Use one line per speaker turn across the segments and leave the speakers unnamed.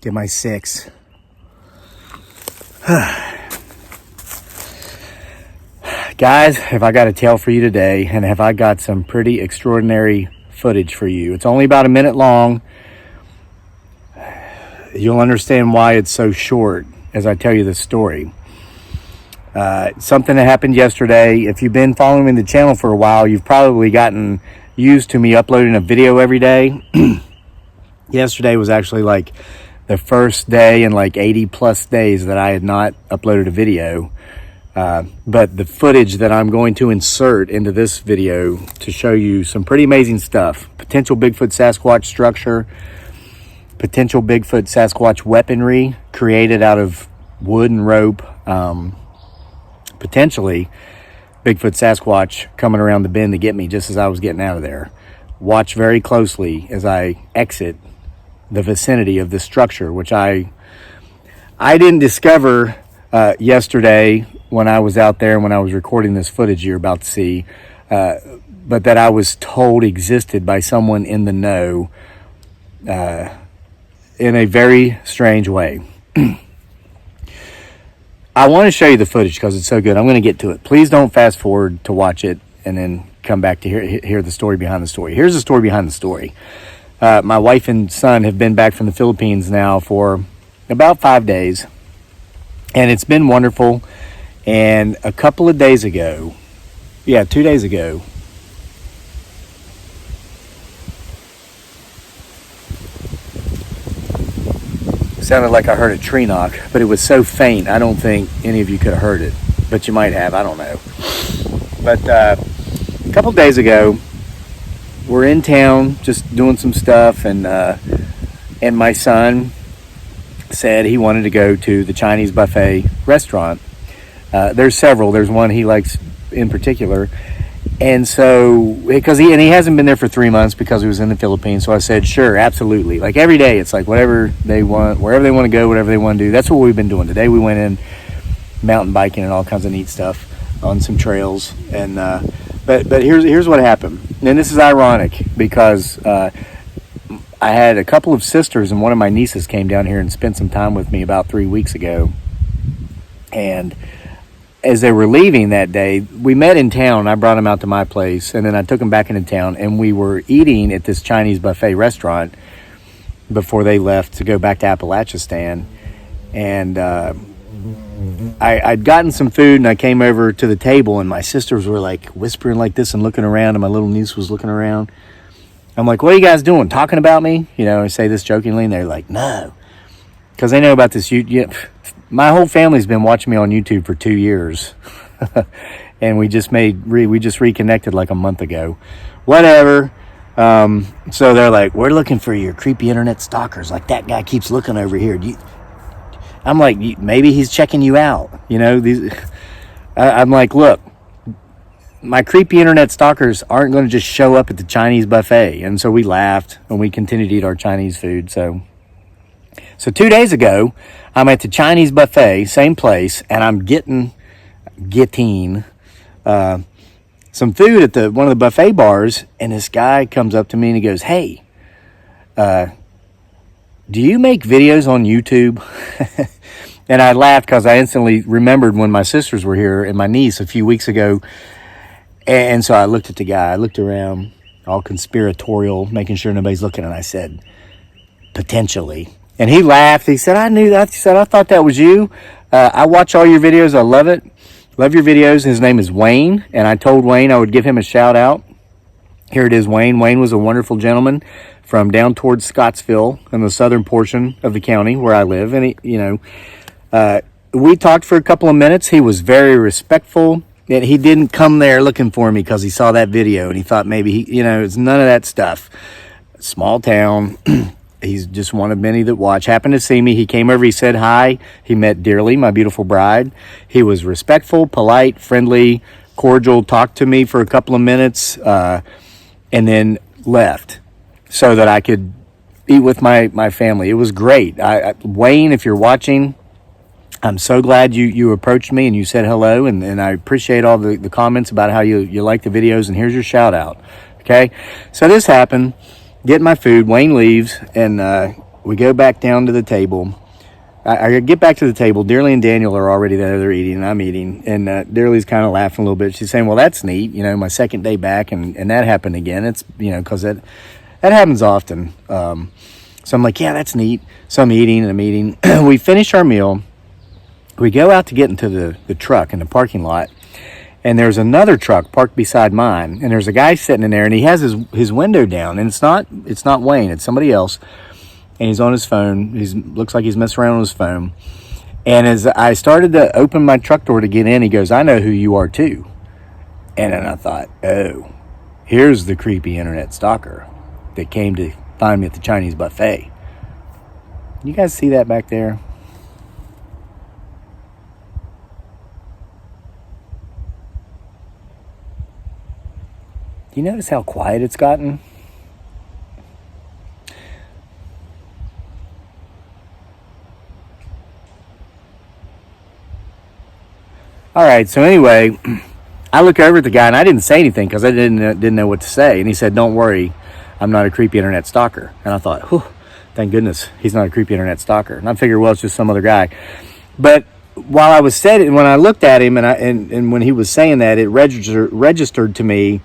Get my 6. Guys, have I got a tale for you today, and have I got some pretty extraordinary footage for you. It's only about a minute long. You'll understand why it's so short as I tell you this story. Something that happened yesterday. If you've been following the channel for a while, you've probably gotten used to me uploading a video every day. Yesterday was actually like the first day in like 80 plus days that I had not uploaded a video. But the footage that I'm going to insert into this video to show you some pretty amazing stuff. Potential Bigfoot Sasquatch structure, potential Bigfoot Sasquatch weaponry created out of wood and rope, potentially Bigfoot Sasquatch coming around the bend to get me just as I was getting out of there. Watch very closely as I exit the vicinity of this structure, which I didn't discover yesterday when I was out there and when I was recording this footage you're about to see, but that I was told existed by someone in the know in a very strange way. I want to show you the footage because it's so good. I'm going to get to it. Please don't fast forward to watch it and then come back to hear the story behind the story. Here's the story behind the story. My wife and son have been back from the Philippines now for about 5 days, and it's been wonderful. And a couple of days ago, 2 days ago, sounded like I heard a tree knock, but it was so faint, I don't think any of you could have heard it, but you might have, I don't know. But a couple of days ago, we're in town just doing some stuff, and my son said he wanted to go to the Chinese buffet restaurant. There's several. There's one he likes in particular. And so, because he hasn't been there for 3 months because he was in the Philippines. So I said, sure, absolutely. Like every day, it's like whatever they want, wherever they want to go, whatever they want to do. That's what we've been doing. Today we went in mountain biking and all kinds of neat stuff on some trails. And but here's what happened. And this is ironic because I had a couple of sisters and one of my nieces came down here and spent some time with me about 3 weeks ago. And as they were leaving that day, we met in town. I brought them out to my place, and then I took them back into town, and we were eating at this Chinese buffet restaurant before they left to go back to Appalachistan. And I'd gotten some food, and I came over to the table, and my sisters were like whispering like this and looking around, and my little niece was looking around. I'm like, what are you guys doing? Talking about me? You know, I say this jokingly, and they're like, no. Because they know about this. My whole family's been watching me on YouTube for 2 years. And we just reconnected like a month ago. Whatever. So they're like, we're looking for your creepy internet stalkers. Like, that guy keeps looking over here. I'm like, maybe he's checking you out. You know, I'm like, look, my creepy internet stalkers aren't going to just show up at the Chinese buffet. And so we laughed and we continued to eat our Chinese food. So 2 days ago, I'm at the Chinese buffet, same place, and I'm getting some food at one of the buffet bars, and this guy comes up to me and he goes, hey, do you make videos on YouTube? And I laughed because I instantly remembered when my sisters were here and my niece a few weeks ago. And so I looked at the guy. I looked around, all conspiratorial, making sure nobody's looking, and I said, potentially. And he laughed. He said, I knew that. He said, I thought that was you. I watch all your videos. I love it. Love your videos. His name is Wayne. And I told Wayne I would give him a shout out. Here it is, Wayne. Wayne was a wonderful gentleman from down towards Scottsville in the southern portion of the county where I live. And, we talked for a couple of minutes. He was very respectful. And he didn't come there looking for me because he saw that video and he thought maybe it's none of that stuff. Small town. He's just one of many that watch. Happened to see me. He came over. He said hi. He met Dearly, my beautiful bride. He was respectful, polite, friendly, cordial. Talked to me for a couple of minutes, and then left so that I could eat with my family. It was great. Wayne, if you're watching, I'm so glad you approached me and you said hello, and I appreciate all the comments about how you like the videos, and here's your shout out. Okay, so this happened. Get my food. Wayne leaves, and We go back down to the table. I get back to the table. Dearly and Daniel are already there. They're eating, and I'm eating. And Dearly's kind of laughing a little bit. She's saying, well, that's neat. My second day back, and that happened again. It's, because that happens often. So I'm like, yeah, that's neat. So I'm eating. We finish our meal. We go out to get into the truck in the parking lot. And there's another truck parked beside mine. And there's a guy sitting in there, and he has his window down. And it's not Wayne. It's somebody else. And he's on his phone. Looks like he's messing around on his phone. And as I started to open my truck door to get in, he goes, I know who you are too. And then I thought, oh, here's the creepy internet stalker that came to find me at the Chinese buffet. You guys see that back there? Do you notice how quiet it's gotten? All right, so anyway, I look over at the guy, and I didn't say anything because I didn't know what to say. And he said, don't worry, I'm not a creepy internet stalker. And I thought, whew, thank goodness he's not a creepy internet stalker. And I figured, well, it's just some other guy. But while I was said it, when I looked at him, and when he was saying that, it registered to me,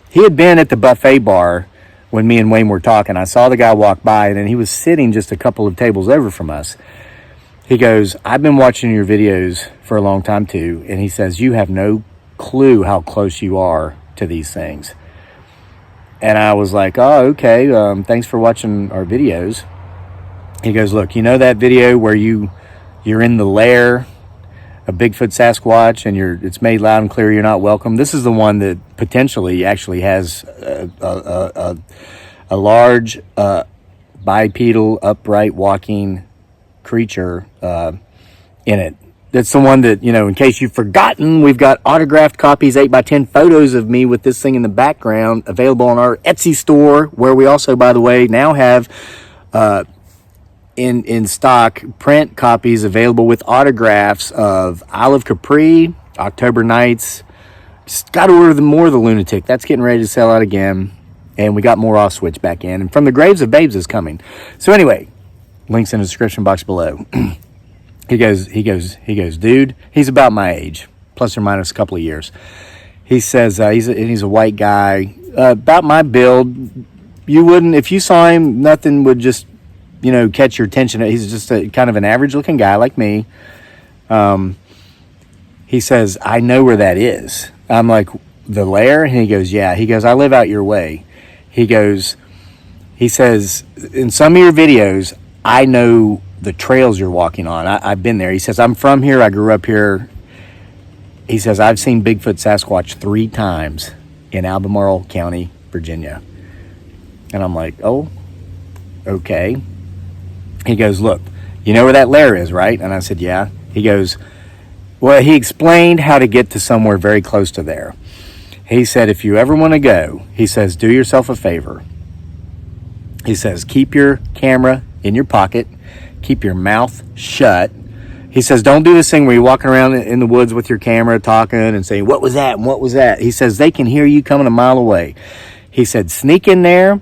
he had been at the buffet bar when me and Wayne were talking. I saw the guy walk by, and then he was sitting just a couple of tables over from us. He goes, I've been watching your videos for a long time too. And he says, you have no clue how close you are to these things. And I was like, oh, okay. Thanks for watching our videos. He goes, look, that video where you're in the lair of Bigfoot Sasquatch and it's made loud and clear you're not welcome. This is the one that potentially actually has a large bipedal upright walking creature in it. That's the one that, in case you've forgotten, we've got autographed copies, 8x10 photos of me with this thing in the background available on our Etsy store, where we also, by the way, now have in stock print copies available with autographs of Isle of Capri, October Nights. Just got to order more of the Lunatic. That's getting ready to sell out again. And we got more Off Switch back in. And From the Graves of Babes is coming. So anyway, links in the description box below. He goes, dude, he's about my age, plus or minus a couple of years. He says, he's a white guy, about my build. You wouldn't, if you saw him, nothing would just, catch your attention. He's just a kind of an average looking guy like me. He says, I know where that is. I'm like, the lair? And he goes, yeah. He goes, I live out your way. He says, in some of your videos, I know the trails you're walking on. I've been there. He says, I'm from here. I grew up here. He says, I've seen Bigfoot Sasquatch 3 times in Albemarle County, Virginia. And I'm like, oh, okay. He goes, look, you know where that lair is, right? And I said, yeah. He goes, well, he explained how to get to somewhere very close to there. He said, if you ever want to go, he says, do yourself a favor. He says, keep your camera in your pocket. Keep your mouth shut. He says, don't do this thing where you're walking around in the woods with your camera talking and saying, what was that and what was that? He says, they can hear you coming a mile away. He said, sneak in there.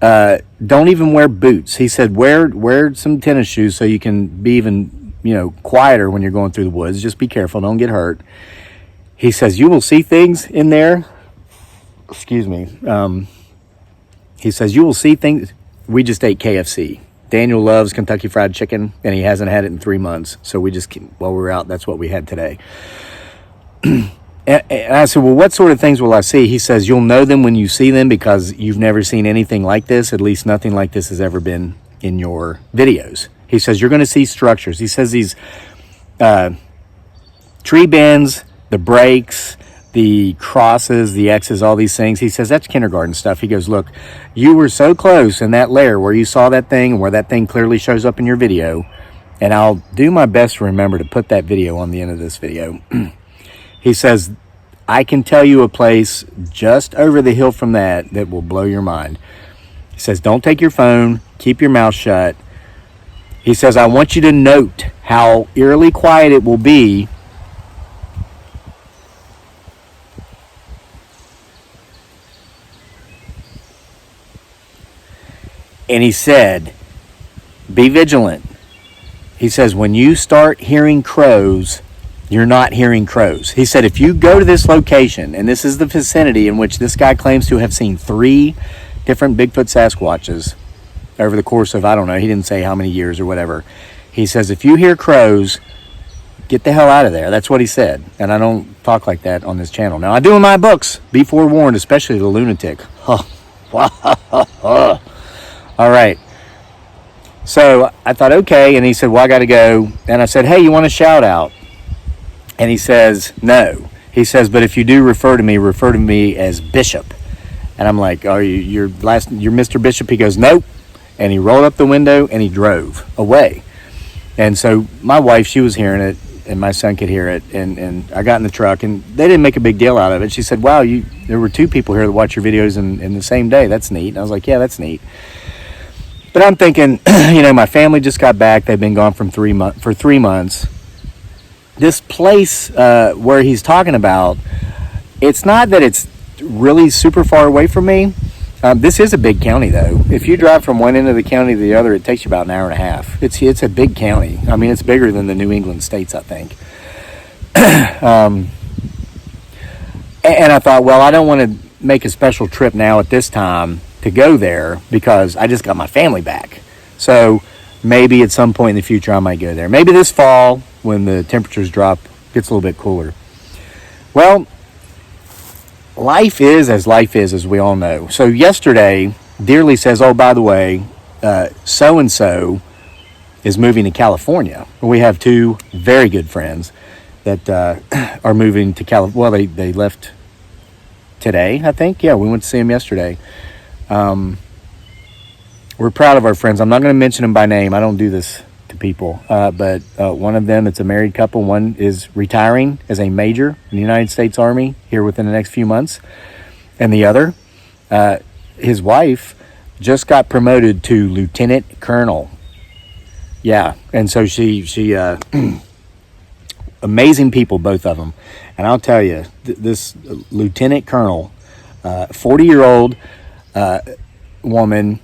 Don't even wear boots. He said, wear some tennis shoes so you can be even, quieter when you're going through the woods. Just be careful. Don't get hurt. He says, you will see things in there. Excuse me. He says, you will see things. We just ate KFC. Daniel loves Kentucky Fried Chicken, and he hasn't had it in 3 months. So while we were out, that's what we had today. And I said, well, what sort of things will I see? He says, you'll know them when you see them because you've never seen anything like this. At least nothing like this has ever been in your videos. He says, you're going to see structures. He says these tree bends, the breaks, the crosses, the X's, all these things. He says, that's kindergarten stuff. He goes, look, you were so close in that lair where you saw that thing and where that thing clearly shows up in your video. And I'll do my best to remember to put that video on the end of this video. He says, I can tell you a place just over the hill from that will blow your mind. He says, don't take your phone. Keep your mouth shut. He says, I want you to note how eerily quiet it will be and he said, be vigilant. He says, when you start hearing crows, you're not hearing crows. He said, if you go to this location, and this is the vicinity in which this guy claims to have seen 3 different Bigfoot Sasquatches over the course of, I don't know, he didn't say how many years or whatever. He says, if you hear crows, get the hell out of there. That's what he said. And I don't talk like that on this channel. Now, I do in my books. Be forewarned, especially the lunatic. All right. So I thought, okay. And he said, well, I got to go. And I said, hey, you want a shout out? And he says, no. He says, but if you do refer to me as Bishop. And I'm like, oh, you're Mr. Bishop? He goes, nope. And he rolled up the window and he drove away. And so my wife, she was hearing it, and my son could hear it. And I got in the truck, and they didn't make a big deal out of it. She said, wow, there were 2 people here that watch your videos in the same day. That's neat. And I was like, yeah, that's neat. But I'm thinking, my family just got back. They've been gone for 3 months. This place where he's talking about, it's not that it's really super far away from me. This is a big county, though. If you drive from one end of the county to the other, it takes you about an hour and a half. It's a big county. I mean, it's bigger than the New England states, I think. And I thought, well, I don't want to make a special trip now at this time to go there because I just got my family back. So maybe at some point in the future I might go there. Maybe this fall when the temperatures drop, gets a little bit cooler. Well, life is, as we all know. So yesterday, Dearly says, oh, by the way, so-and-so is moving to California. We have 2 very good friends that are moving to California. Well, they left today, I think. Yeah, we went to see them yesterday. We're proud of our friends. I'm not going to mention them by name. I don't do this to people. But one of them, it's a married couple. One is retiring as a major in the United States Army here within the next few months. And the other, his wife, just got promoted to lieutenant colonel. Yeah, and so she amazing people, both of them. And I'll tell you, this lieutenant colonel, 40-year-old woman,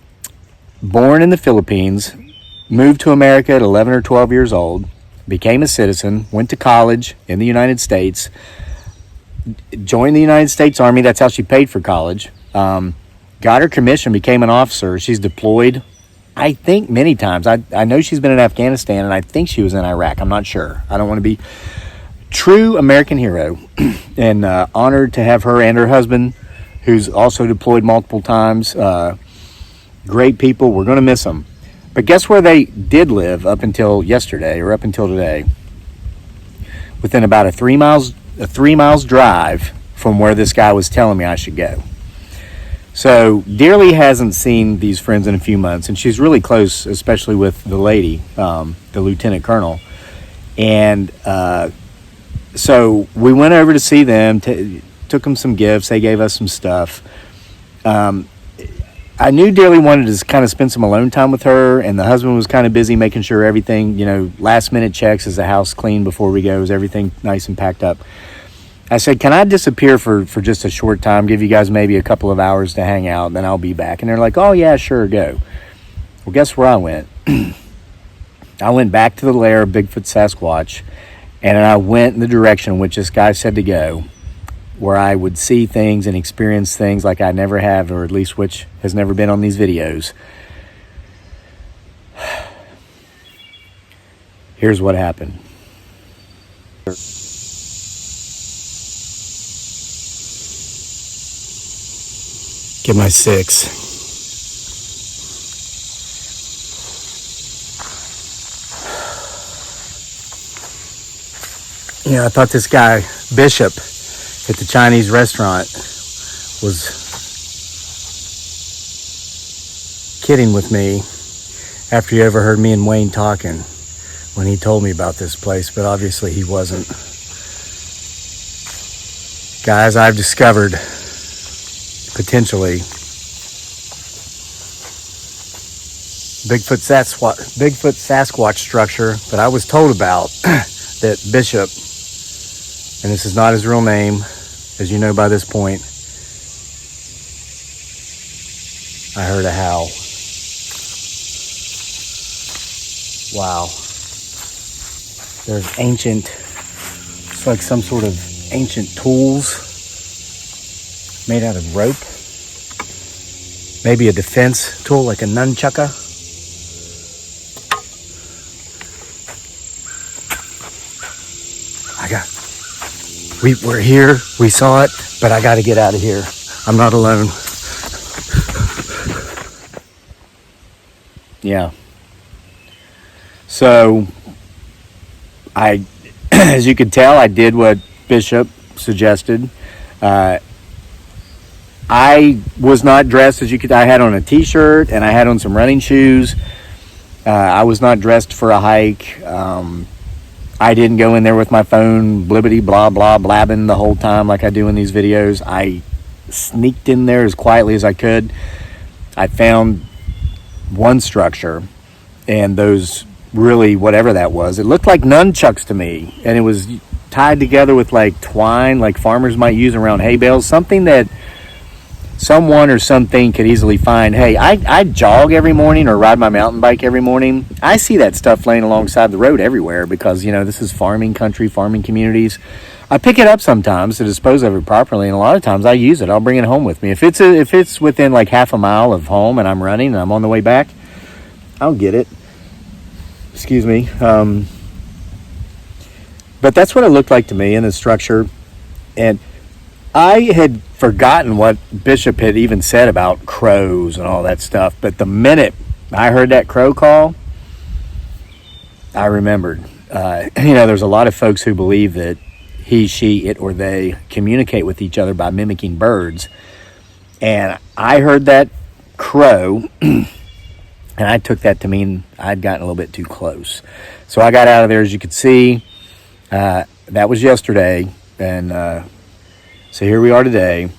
born in the Philippines, moved to America at 11 or 12 years old, became a citizen, went to college in the United States, joined the United States Army. That's how she paid for college. Got her commission, became an officer. She's deployed, I think, many times. I know she's been in Afghanistan, and I think she was in Iraq. I'm not sure. I don't want to be true American hero. And honored to have her and her husband, who's also deployed multiple times. Great people. We're going to miss them. But guess where they did live up until yesterday, or up until today? Within about a 3 miles drive from where this guy was telling me I should go. So Dearly hasn't seen these friends in a few months, and she's really close, especially with the lady, the lieutenant colonel. And so we went over to see them, took them some gifts. They gave us some stuff. I knew Dearly wanted to kind of spend some alone time with her, and the husband was kind of busy making sure everything, last minute checks, is the house clean before we go, is everything nice and packed up. I said, can I disappear for just a short time, give you guys maybe a couple of hours to hang out, and then I'll be back? And they're like, oh yeah, sure, go. Well, guess where I went? I went back to the lair of Bigfoot Sasquatch, and I went in the direction in which this guy said to go, where I would see things and experience things like I never have, or at least which has never been on these videos. Here's what happened. Get my 6. I thought this guy, Bishop, at the Chinese restaurant was kidding with me after he overheard me and Wayne talking when he told me about this place, but obviously he wasn't. Guys, I've discovered potentially Bigfoot Sasquatch structure that I was told about that Bishop, and this is not his real name, as you know by this point. I heard a howl. Wow. There's ancient, it's like some sort of ancient tools made out of rope. Maybe a defense tool like a nunchucker. We're here, we saw it, but I gotta get out of here. I'm not alone. Yeah. So, as you could tell, I did what Bishop suggested. I was not dressed, I had on a t-shirt and I had on some running shoes. I was not dressed for a hike. I didn't go in there with my phone blibbity blah blah blabbing the whole time like I do in these videos. I sneaked in there as quietly as I could. I found one structure, and those really, whatever that was, it looked like nunchucks to me, and it was tied together with like twine, like farmers might use around hay bales, something that someone or something could easily find. Hey, I jog every morning or ride my mountain bike every morning. I see that stuff laying alongside the road everywhere because, this is farming country, farming communities. I pick it up sometimes to dispose of it properly, and a lot of times I use it. I'll bring it home with me. If it's within like half a mile of home and I'm running and I'm on the way back, I'll get it. Excuse me. But that's what it looked like to me in the structure. And I had forgotten what Bishop had even said about crows and all that stuff. But the minute I heard that crow call, I remembered. There's a lot of folks who believe that he, she, it, or they communicate with each other by mimicking birds. And I heard that crow, and I took that to mean I'd gotten a little bit too close. So I got out of there, as you could see. That was yesterday. And so here we are today.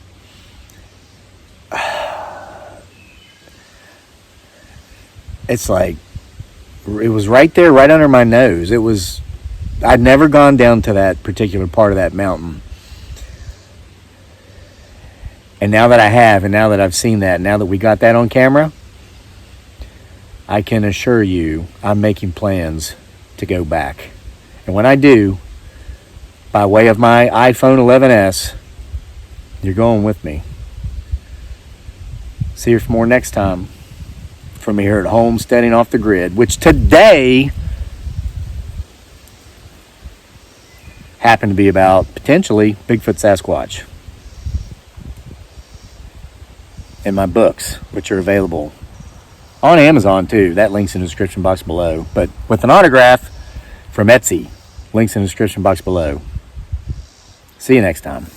It's like, it was right there, right under my nose. I'd never gone down to that particular part of that mountain. And now that I have, and now that I've seen that, now that we got that on camera, I can assure you I'm making plans to go back. And when I do, by way of my iPhone 11s, you're going with me. See you for more next time from me here at Homesteading Off the Grid, which today happened to be about potentially Bigfoot Sasquatch. And my books, which are available on Amazon too. That link's in the description box below. But with an autograph from Etsy, links in the description box below. See you next time.